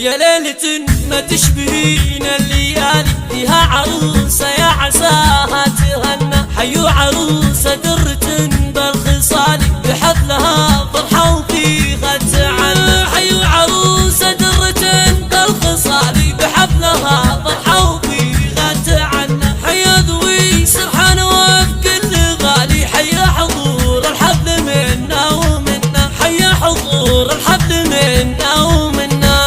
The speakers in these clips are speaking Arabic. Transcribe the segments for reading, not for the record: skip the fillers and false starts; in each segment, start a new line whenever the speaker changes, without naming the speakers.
يا ليلة ما تشبهين الليالي فيها عروسة يا عساها تهنى. حيوا عروسة درة بالخصال بحفلها فرحة وفيها تعنى. حيوا عروسة درة بالخصال بحفلها فرحة وفيها تعنى. حيا ذوي سرحان وبكل غالي حيا حضور الحفل منا ومنا. حيا حضور الحفل منا ومنا.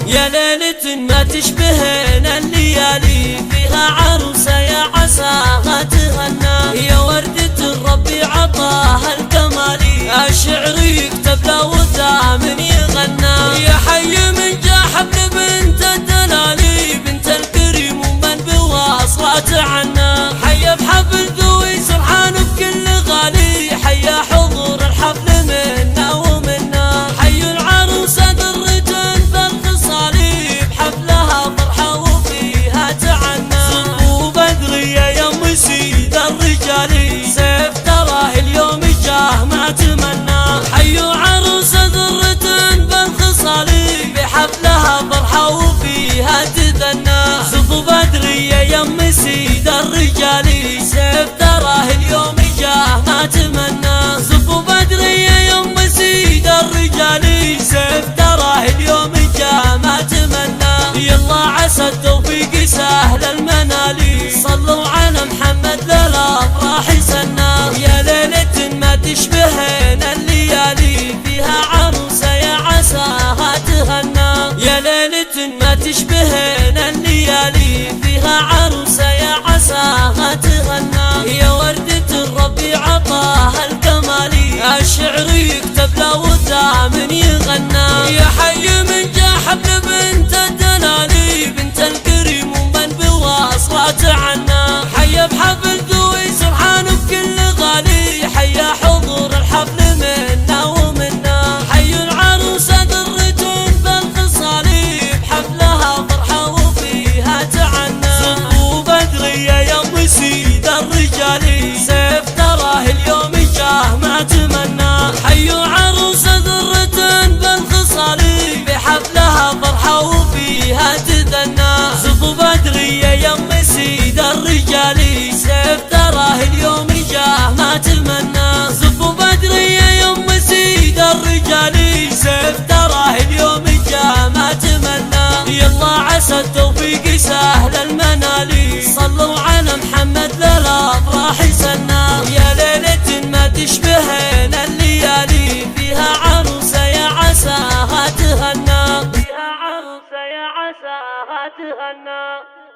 يا ليلة ما تشبهن الليالي فيها عروسة يا عساها تهنى. يا وردة الربي عطاها الكمالي الشعر يكتب له ودائما يغنى. يا حي من جا حفل بنت الدلالي بنت الكريم ومن بواصلة تعنى. حيا بحفل ذوي سرحان بكل غالي حيا حضور الحفل منا ومنا. حيوا العروسة درة بالخصالي بحفلها فرحة وفيها تعنى. صبوا بدرية يم سيد الرجالي سيف تراه اليوم جاه ما تمنى. حيوا عروسة درة بالخصالي بحفلها فرحة وفيها تدنى. صبوا بدرية يم سيد الرجالي سيف تراه اليوم جاه ما تمنى. صبوا بدرية يم سيد الرجالي سيف تراه اليوم جاه ما تمنى. يلا عسى التوفيق سهل المنالي صلوا على محمد للافراح سنا. يا ليلة ما تشبهن الليالي فيها عروسة يا عساها تهنى. يا ليلة ما تشبهن الليالي فيها عروسة يا عساها تهنى. يا وردة الربي عطاها الكمالي الشعر يكتب له ودائما يغنى. يا حي من جا حفل بنت الدلالي بنت الكريم ومن بواصلة تعنى. حيا بحفل ذوي سرحان بكل غالي حيا حضور الحفل منا ومنا. حيوا العروسة درة بالخصالي بحفلها فرحة وفيها تعنى. صبوا بدرية يم سيد الرجالي سيف تراه اليوم جاه ما تمنى. حيوا عروسة درة بالخصالي بحفلها فرحة وفيها تدنى. صبوا بدرية يم سيد الرجالي سيف تراه اليوم جاه ما تمنى. صبوا بدرية يم سيد الرجالي سيف تراه اليوم جاه ما تمنى. يلا عسى التوفيق سهل المنالي صلوا على محمد للافراح سنا. يا ليلة ما تشبهن الليالي فيها عروسة يا عساها تهنى. فيها عروسة يا عساها تهنى.